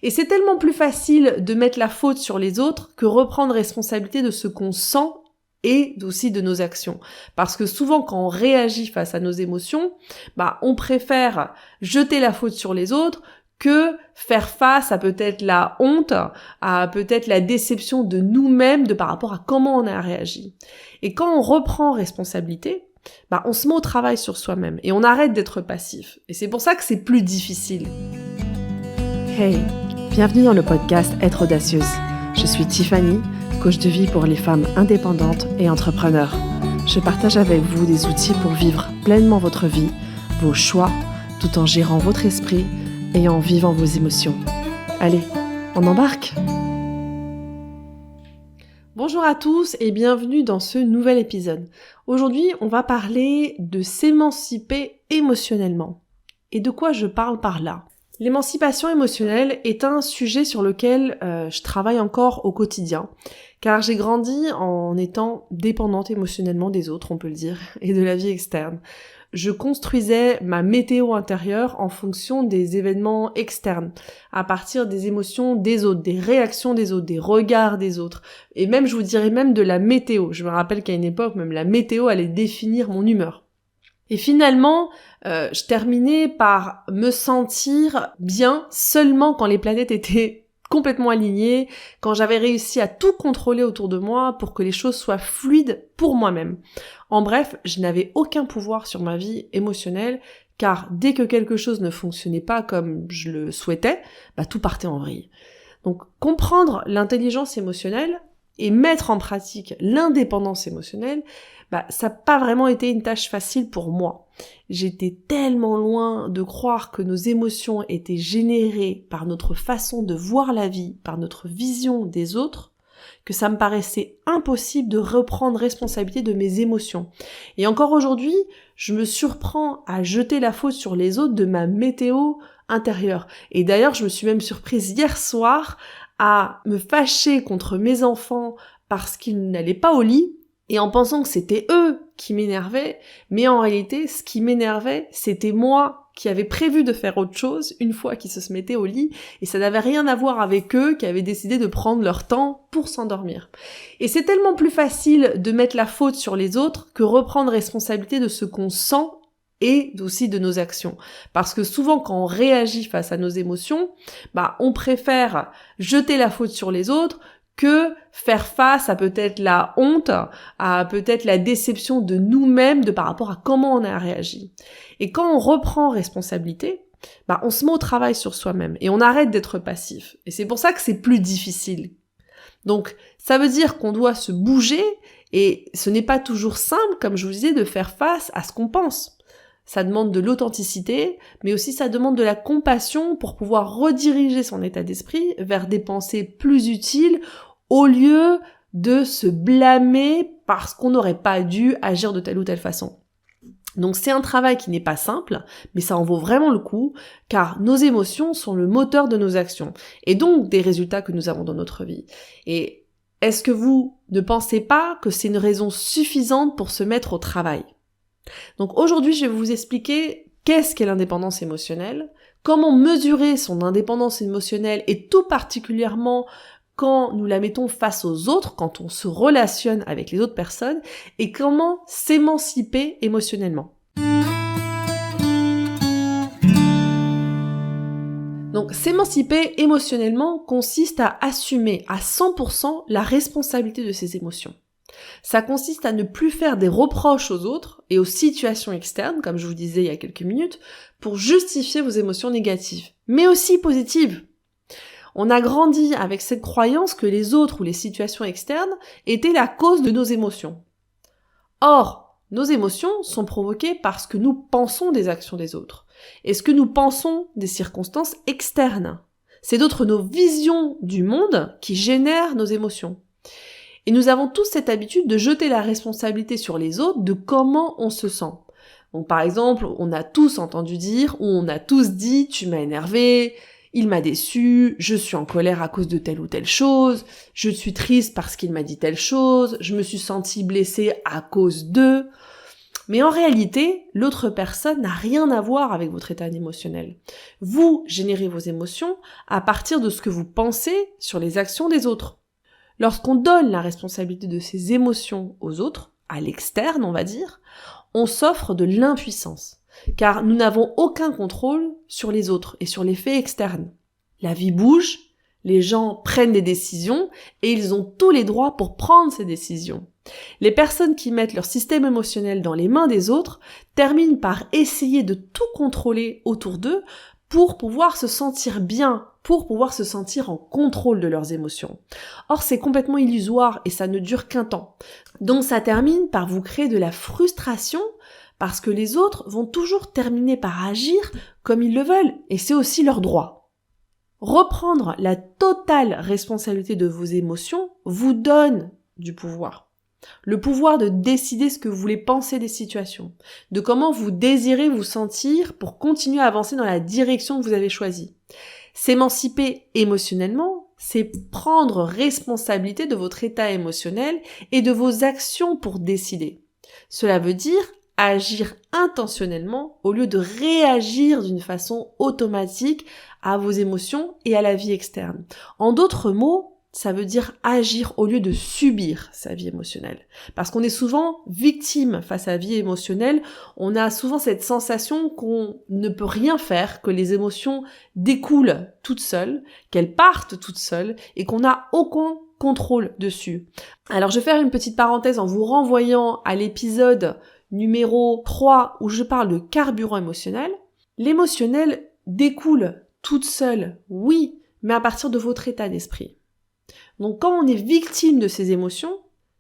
Et c'est tellement plus facile de mettre la faute sur les autres que reprendre responsabilité de ce qu'on sent et aussi de nos actions. Parce que souvent, quand on réagit face à nos émotions, on préfère jeter la faute sur les autres que faire face à peut-être la honte, à peut-être la déception de nous-mêmes par rapport à comment on a réagi. Et quand on reprend responsabilité, on se met au travail sur soi-même et on arrête d'être passif. Et c'est pour ça que c'est plus difficile. Hey, bienvenue dans le podcast Être audacieuse. Je suis Tiffany, coach de vie pour les femmes indépendantes et entrepreneurs. Je partage avec vous des outils pour vivre pleinement votre vie, vos choix, tout en gérant votre esprit et en vivant vos émotions. Allez, on embarque! Bonjour à tous et bienvenue dans ce nouvel épisode. Aujourd'hui, on va parler de s'émanciper émotionnellement. Et de quoi je parle par là ? L'émancipation émotionnelle est un sujet sur lequel je travaille encore au quotidien, car j'ai grandi en étant dépendante émotionnellement des autres, on peut le dire, et de la vie externe. Je construisais ma météo intérieure en fonction des événements externes, à partir des émotions des autres, des réactions des autres, des regards des autres, et même, je vous dirais même de la météo. Je me rappelle qu'à une époque, même la météo allait définir mon humeur. Et finalement, je terminais par me sentir bien seulement quand les planètes étaient complètement alignées, quand j'avais réussi à tout contrôler autour de moi pour que les choses soient fluides pour moi-même. En bref, je n'avais aucun pouvoir sur ma vie émotionnelle, car dès que quelque chose ne fonctionnait pas comme je le souhaitais, tout partait en vrille. Donc comprendre l'intelligence émotionnelle et mettre en pratique l'indépendance émotionnelle, ça n'a pas vraiment été une tâche facile pour moi. J'étais tellement loin de croire que nos émotions étaient générées par notre façon de voir la vie, par notre vision des autres, que ça me paraissait impossible de reprendre responsabilité de mes émotions. Et encore aujourd'hui, je me surprends à jeter la faute sur les autres de ma météo intérieure. Et d'ailleurs, je me suis même surprise hier soir à me fâcher contre mes enfants parce qu'ils n'allaient pas au lit, et en pensant que c'était eux qui m'énervaient, mais en réalité, ce qui m'énervait, c'était moi qui avais prévu de faire autre chose une fois qu'ils se mettaient au lit, et ça n'avait rien à voir avec eux qui avaient décidé de prendre leur temps pour s'endormir. Et c'est tellement plus facile de mettre la faute sur les autres que reprendre responsabilité de ce qu'on sent et aussi de nos actions. Parce que souvent, quand on réagit face à nos émotions, on préfère jeter la faute sur les autres que faire face à peut-être la honte, à peut-être la déception de nous-mêmes par rapport à comment on a réagi. Et quand on reprend responsabilité, on se met au travail sur soi-même et on arrête d'être passif. Et c'est pour ça que c'est plus difficile. Donc, ça veut dire qu'on doit se bouger et ce n'est pas toujours simple, comme je vous disais, de faire face à ce qu'on pense. Ça demande de l'authenticité, mais aussi ça demande de la compassion pour pouvoir rediriger son état d'esprit vers des pensées plus utiles au lieu de se blâmer parce qu'on n'aurait pas dû agir de telle ou telle façon. Donc c'est un travail qui n'est pas simple, mais ça en vaut vraiment le coup, car nos émotions sont le moteur de nos actions, et donc des résultats que nous avons dans notre vie. Et est-ce que vous ne pensez pas que c'est une raison suffisante pour se mettre au travail ? Donc aujourd'hui, je vais vous expliquer qu'est-ce qu'est l'indépendance émotionnelle, comment mesurer son indépendance émotionnelle et tout particulièrement quand nous la mettons face aux autres, quand on se relationne avec les autres personnes, et comment s'émanciper émotionnellement. Donc s'émanciper émotionnellement consiste à assumer à 100% la responsabilité de ses émotions. Ça consiste à ne plus faire des reproches aux autres et aux situations externes, comme je vous disais il y a quelques minutes, pour justifier vos émotions négatives, mais aussi positives. On a grandi avec cette croyance que les autres ou les situations externes étaient la cause de nos émotions. Or, nos émotions sont provoquées par ce que nous pensons des actions des autres et ce que nous pensons des circonstances externes. C'est d'autres nos visions du monde qui génèrent nos émotions. Et nous avons tous cette habitude de jeter la responsabilité sur les autres de comment on se sent. Donc par exemple, on a tous entendu dire, ou on a tous dit « tu m'as énervé », il m'a déçu, je suis en colère à cause de telle ou telle chose, je suis triste parce qu'il m'a dit telle chose, je me suis sentie blessée à cause d'eux. Mais en réalité, l'autre personne n'a rien à voir avec votre état émotionnel. Vous générez vos émotions à partir de ce que vous pensez sur les actions des autres. Lorsqu'on donne la responsabilité de ses émotions aux autres, à l'externe on va dire, on s'offre de l'impuissance, car nous n'avons aucun contrôle sur les autres et sur les faits externes. La vie bouge, les gens prennent des décisions et ils ont tous les droits pour prendre ces décisions. Les personnes qui mettent leur système émotionnel dans les mains des autres terminent par essayer de tout contrôler autour d'eux pour pouvoir se sentir bien, pour pouvoir se sentir en contrôle de leurs émotions. Or, c'est complètement illusoire et ça ne dure qu'un temps. Donc ça termine par vous créer de la frustration parce que les autres vont toujours terminer par agir comme ils le veulent et c'est aussi leur droit. Reprendre la totale responsabilité de vos émotions vous donne du pouvoir. Le pouvoir de décider ce que vous voulez penser des situations, de comment vous désirez vous sentir pour continuer à avancer dans la direction que vous avez choisie. S'émanciper émotionnellement, c'est prendre responsabilité de votre état émotionnel et de vos actions pour décider. Cela veut dire agir intentionnellement au lieu de réagir d'une façon automatique à vos émotions et à la vie externe. En d'autres mots, ça veut dire agir au lieu de subir sa vie émotionnelle. Parce qu'on est souvent victime face à la vie émotionnelle, on a souvent cette sensation qu'on ne peut rien faire, que les émotions découlent toutes seules, qu'elles partent toutes seules et qu'on n'a aucun contrôle dessus. Alors je vais faire une petite parenthèse en vous renvoyant à l'épisode numéro 3 où je parle de carburant émotionnel. L'émotionnel découle toute seule, oui, mais à partir de votre état d'esprit. Donc quand on est victime de ses émotions,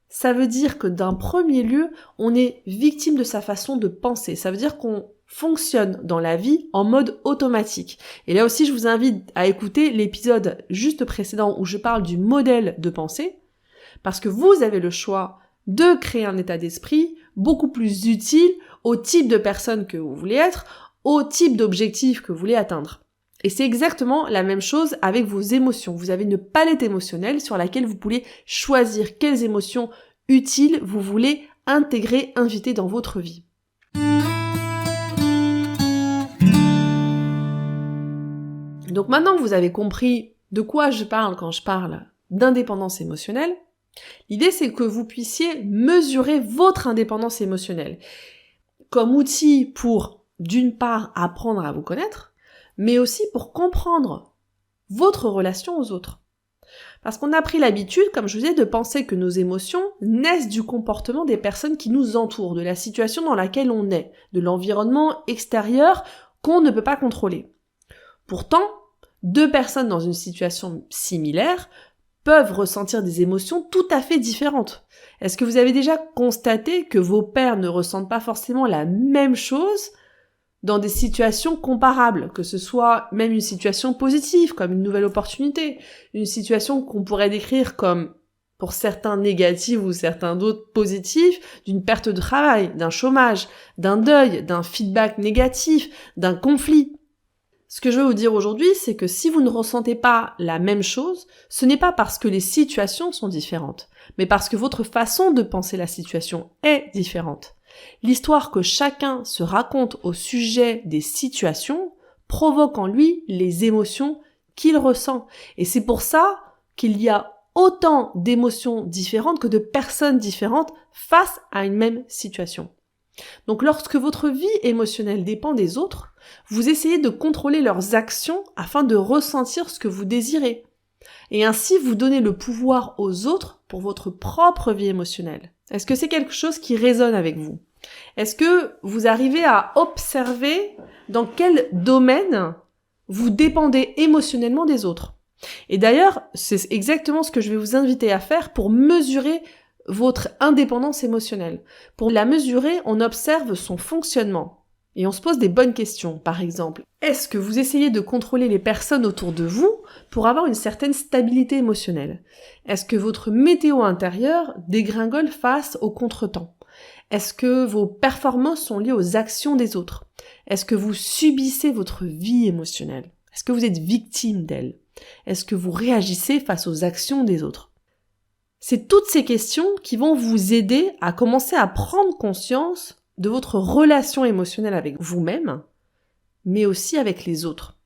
ça veut dire que d'un premier lieu, on est victime de sa façon de penser. Ça veut dire qu'on fonctionne dans la vie en mode automatique. Et là aussi, je vous invite à écouter l'épisode juste précédent où je parle du modèle de pensée, parce que vous avez le choix de créer un état d'esprit beaucoup plus utile au type de personne que vous voulez être, au type d'objectif que vous voulez atteindre. Et c'est exactement la même chose avec vos émotions. Vous avez une palette émotionnelle sur laquelle vous pouvez choisir quelles émotions utiles vous voulez intégrer, inviter dans votre vie. Donc maintenant que vous avez compris de quoi je parle quand je parle d'indépendance émotionnelle, l'idée c'est que vous puissiez mesurer votre indépendance émotionnelle comme outil pour, d'une part, apprendre à vous connaître, mais aussi pour comprendre votre relation aux autres. Parce qu'on a pris l'habitude, comme je vous disais, de penser que nos émotions naissent du comportement des personnes qui nous entourent, de la situation dans laquelle on est, de l'environnement extérieur qu'on ne peut pas contrôler. Pourtant, deux personnes dans une situation similaire peuvent ressentir des émotions tout à fait différentes. Est-ce que vous avez déjà constaté que vos pairs ne ressentent pas forcément la même chose dans des situations comparables, que ce soit même une situation positive, comme une nouvelle opportunité, une situation qu'on pourrait décrire comme, pour certains négative ou certains d'autres positifs, d'une perte de travail, d'un chômage, d'un deuil, d'un feedback négatif, d'un conflit. Ce que je veux vous dire aujourd'hui, c'est que si vous ne ressentez pas la même chose, ce n'est pas parce que les situations sont différentes, mais parce que votre façon de penser la situation est différente. L'histoire que chacun se raconte au sujet des situations provoque en lui les émotions qu'il ressent. Et c'est pour ça qu'il y a autant d'émotions différentes que de personnes différentes face à une même situation. Donc lorsque votre vie émotionnelle dépend des autres, vous essayez de contrôler leurs actions afin de ressentir ce que vous désirez. Et ainsi vous donnez le pouvoir aux autres pour votre propre vie émotionnelle. Est-ce que c'est quelque chose qui résonne avec vous? Est-ce que vous arrivez à observer dans quel domaine vous dépendez émotionnellement des autres? Et d'ailleurs, c'est exactement ce que je vais vous inviter à faire pour mesurer votre indépendance émotionnelle. Pour la mesurer, on observe son fonctionnement et on se pose des bonnes questions. Par exemple, est-ce que vous essayez de contrôler les personnes autour de vous pour avoir une certaine stabilité émotionnelle? Est-ce que votre météo intérieure dégringole face aux contretemps? Est-ce que vos performances sont liées aux actions des autres? Est-ce que vous subissez votre vie émotionnelle? Est-ce que vous êtes victime d'elle? Est-ce que vous réagissez face aux actions des autres? C'est toutes ces questions qui vont vous aider à commencer à prendre conscience de votre relation émotionnelle avec vous-même, mais aussi avec les autres.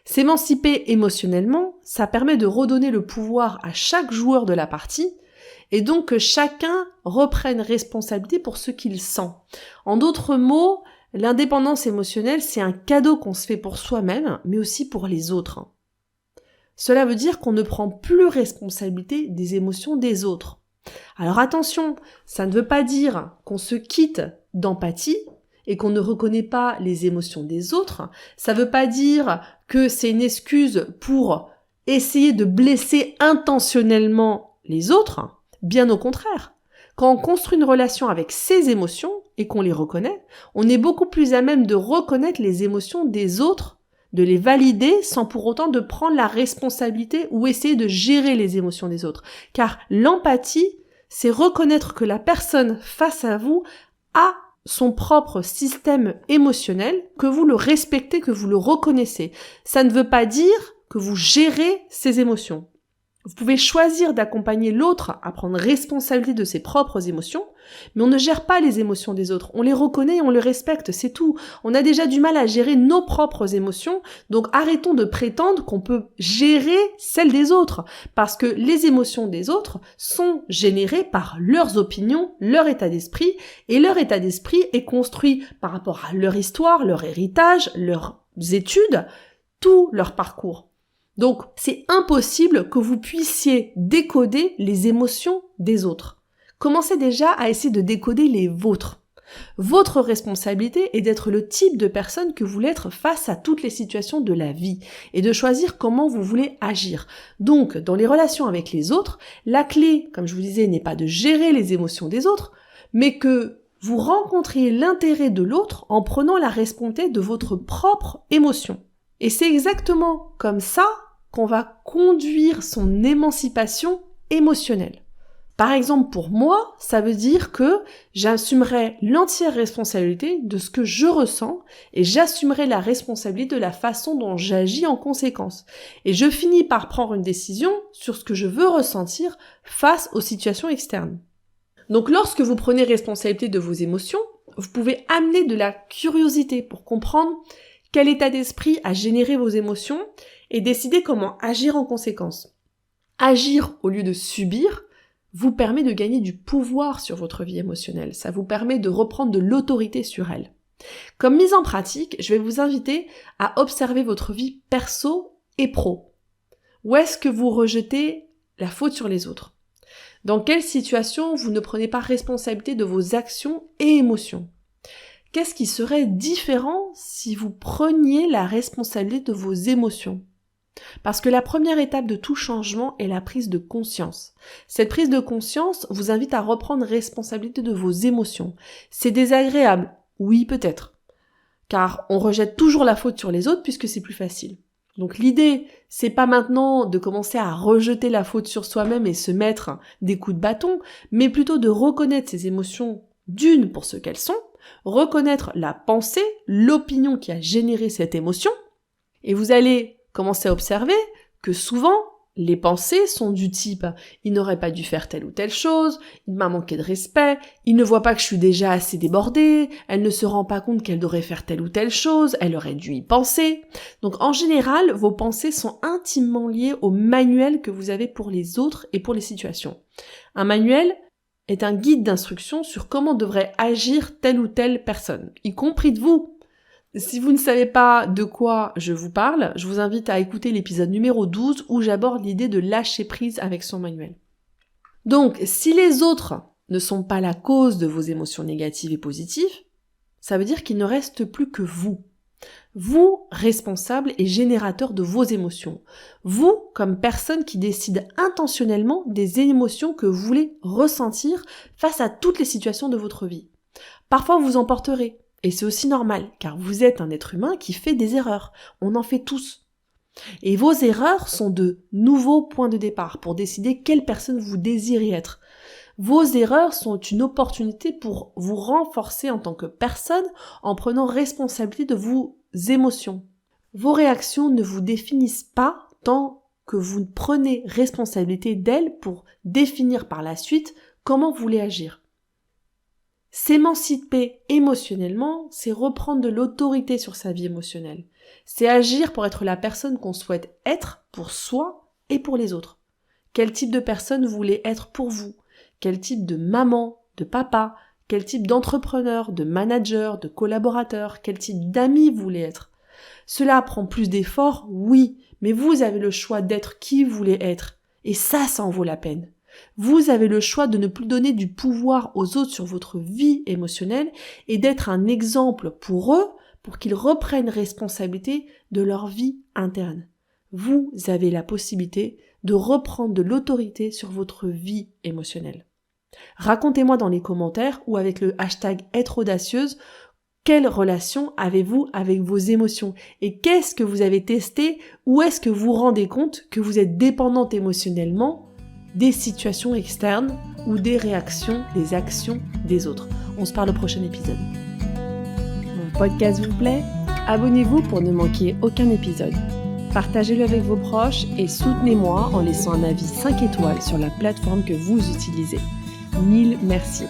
S'émanciper émotionnellement, ça permet de redonner le pouvoir à chaque joueur de la partie et donc que chacun reprenne responsabilité pour ce qu'il sent. En d'autres mots, l'indépendance émotionnelle, c'est un cadeau qu'on se fait pour soi-même, mais aussi pour les autres. Cela veut dire qu'on ne prend plus responsabilité des émotions des autres. Alors attention, ça ne veut pas dire qu'on se quitte d'empathie et qu'on ne reconnaît pas les émotions des autres. Ça ne veut pas dire que c'est une excuse pour essayer de blesser intentionnellement les autres. Bien au contraire. Quand on construit une relation avec ses émotions et qu'on les reconnaît, on est beaucoup plus à même de reconnaître les émotions des autres, de les valider sans pour autant de prendre la responsabilité ou essayer de gérer les émotions des autres. Car l'empathie, c'est reconnaître que la personne face à vous a son propre système émotionnel, que vous le respectez, que vous le reconnaissez. Ça ne veut pas dire que vous gérez ses émotions. Vous pouvez choisir d'accompagner l'autre à prendre responsabilité de ses propres émotions, mais on ne gère pas les émotions des autres. On les reconnaît et on les respecte, c'est tout. On a déjà du mal à gérer nos propres émotions, donc arrêtons de prétendre qu'on peut gérer celles des autres, parce que les émotions des autres sont générées par leurs opinions, leur état d'esprit, et leur état d'esprit est construit par rapport à leur histoire, leur héritage, leurs études, tout leur parcours. Donc, c'est impossible que vous puissiez décoder les émotions des autres. Commencez déjà à essayer de décoder les vôtres. Votre responsabilité est d'être le type de personne que vous voulez être face à toutes les situations de la vie et de choisir comment vous voulez agir. Donc, dans les relations avec les autres, la clé, comme je vous disais, n'est pas de gérer les émotions des autres, mais que vous rencontriez l'intérêt de l'autre en prenant la responsabilité de votre propre émotion. Et c'est exactement comme ça qu'on va conduire son émancipation émotionnelle. Par exemple, pour moi, ça veut dire que j'assumerai l'entière responsabilité de ce que je ressens et j'assumerai la responsabilité de la façon dont j'agis en conséquence. Et je finis par prendre une décision sur ce que je veux ressentir face aux situations externes. Donc lorsque vous prenez responsabilité de vos émotions, vous pouvez amener de la curiosité pour comprendre quel état d'esprit a généré vos émotions et décider comment agir en conséquence. Agir au lieu de subir vous permet de gagner du pouvoir sur votre vie émotionnelle. Ça vous permet de reprendre de l'autorité sur elle. Comme mise en pratique, je vais vous inviter à observer votre vie perso et pro. Où est-ce que vous rejetez la faute sur les autres ? Dans quelle situation vous ne prenez pas responsabilité de vos actions et émotions ? Qu'est-ce qui serait différent si vous preniez la responsabilité de vos émotions ? Parce que la première étape de tout changement est la prise de conscience. Cette prise de conscience vous invite à reprendre responsabilité de vos émotions. C'est désagréable, oui peut-être, car on rejette toujours la faute sur les autres puisque c'est plus facile. Donc l'idée, c'est pas maintenant de commencer à rejeter la faute sur soi-même et se mettre des coups de bâton, mais plutôt de reconnaître ses émotions d'une pour ce qu'elles sont, reconnaître la pensée, l'opinion qui a généré cette émotion, et vous allez commencez à observer que souvent, les pensées sont du type « il n'aurait pas dû faire telle ou telle chose, il m'a manqué de respect, il ne voit pas que je suis déjà assez débordée, elle ne se rend pas compte qu'elle devrait faire telle ou telle chose, elle aurait dû y penser ». Donc en général, vos pensées sont intimement liées au manuel que vous avez pour les autres et pour les situations. Un manuel est un guide d'instruction sur comment devrait agir telle ou telle personne, y compris de vous. Si vous ne savez pas de quoi je vous parle, je vous invite à écouter l'épisode numéro 12 où j'aborde l'idée de lâcher prise avec son manuel. Donc, si les autres ne sont pas la cause de vos émotions négatives et positives, ça veut dire qu'il ne reste plus que vous. Vous, responsable et générateur de vos émotions. Vous, comme personne qui décide intentionnellement des émotions que vous voulez ressentir face à toutes les situations de votre vie. Parfois, vous en porterez. Et c'est aussi normal, car vous êtes un être humain qui fait des erreurs. On en fait tous. Et vos erreurs sont de nouveaux points de départ pour décider quelle personne vous désirez être. Vos erreurs sont une opportunité pour vous renforcer en tant que personne en prenant responsabilité de vos émotions. Vos réactions ne vous définissent pas tant que vous prenez responsabilité d'elles pour définir par la suite comment vous voulez agir. S'émanciper émotionnellement, c'est reprendre de l'autorité sur sa vie émotionnelle. C'est agir pour être la personne qu'on souhaite être pour soi et pour les autres. Quel type de personne vous voulez être pour vous? Quel type de maman, de papa? Quel type d'entrepreneur, de manager, de collaborateur? Quel type d'ami vous voulez être? Cela prend plus d'efforts, oui, mais vous avez le choix d'être qui vous voulez être. Et ça en vaut la peine. Vous avez le choix de ne plus donner du pouvoir aux autres sur votre vie émotionnelle et d'être un exemple pour eux, pour qu'ils reprennent responsabilité de leur vie interne. Vous avez la possibilité de reprendre de l'autorité sur votre vie émotionnelle. Racontez-moi dans les commentaires ou avec le hashtag être audacieuse, quelle relation avez-vous avec vos émotions et qu'est-ce que vous avez testé ou est-ce que vous vous rendez compte que vous êtes dépendante émotionnellement des situations externes ou des réactions, des actions des autres. On se parle au prochain épisode. Mon podcast vous plaît? Abonnez-vous pour ne manquer aucun épisode. Partagez-le avec vos proches et soutenez-moi en laissant un avis 5 étoiles sur la plateforme que vous utilisez. 1000 merci.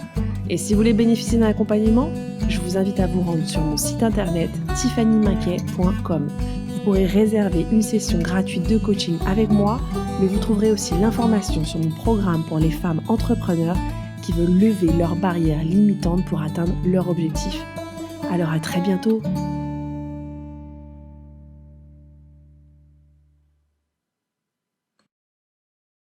Et si vous voulez bénéficier d'un accompagnement, je vous invite à vous rendre sur mon site internet tiffanymaquet.com. Vous pourrez réserver une session gratuite de coaching avec moi, mais vous trouverez aussi l'information sur mon programme pour les femmes entrepreneurs qui veulent lever leurs barrières limitantes pour atteindre leur objectif. Alors à très bientôt.